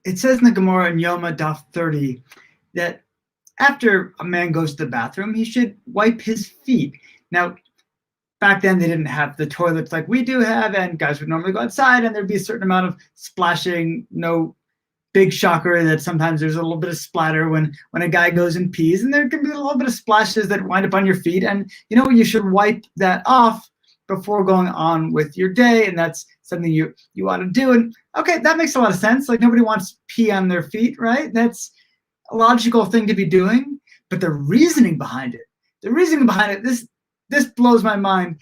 It says in the Gemara in Yoma Daf 30 that after a man goes to the bathroom, he should wipe his feet. Now, back then they didn't have the toilets like we do have, and guys would normally go outside and there'd be a certain amount of splashing. No big shocker that sometimes there's a little bit of splatter when a guy goes and pees, and there can be a little bit of splashes that wind up on your feet, and you should wipe that off before going on with your day, and that's something you ought to do. And okay, that makes a lot of sense. Like, nobody wants pee on their feet, right? That's a logical thing to be doing. But the reasoning behind it, this blows my mind.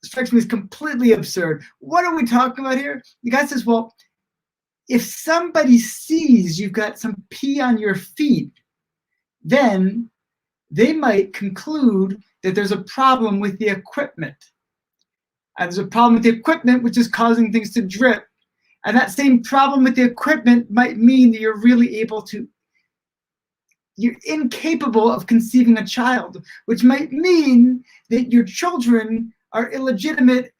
It strikes me as completely absurd. What are we talking about here? The guy says, well, if somebody sees you've got some pee on your feet, then they might conclude that there's a problem with the equipment. And there's a problem with the equipment, which is causing things to drip. And that same problem with the equipment might mean that you're incapable of conceiving a child, which might mean that your children are illegitimate,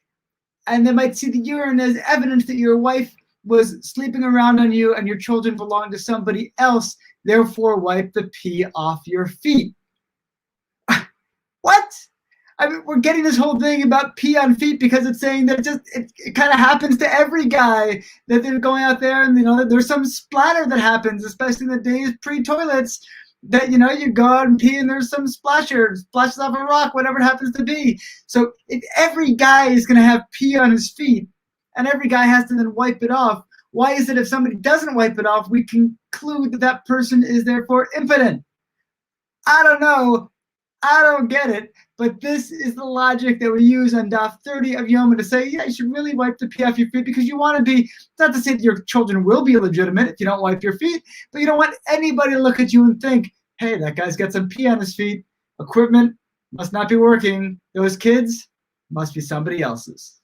and they might see the urine as evidence that your wife was sleeping around on you and your children belong to somebody else. Therefore, wipe the pee off your feet. What? I mean, we're getting this whole thing about pee on feet because it's saying that it kind of happens to every guy, that they're going out there and that there's some splatter that happens, especially in the days pre-toilets, that you go out and pee and there's some splashes off a rock, whatever it happens to be. So if every guy is going to have pee on his feet and every guy has to then wipe it off, why is it if somebody doesn't wipe it off, we conclude that person is therefore impotent? I don't know. I don't get it. But this is the logic that we use on Daf 30 of Yoma to say, yeah, you should really wipe the pee off your feet, because you want to be, it's not to say that your children will be illegitimate if you don't wipe your feet, but you don't want anybody to look at you and think, hey, that guy's got some pee on his feet. Equipment must not be working. Those kids must be somebody else's.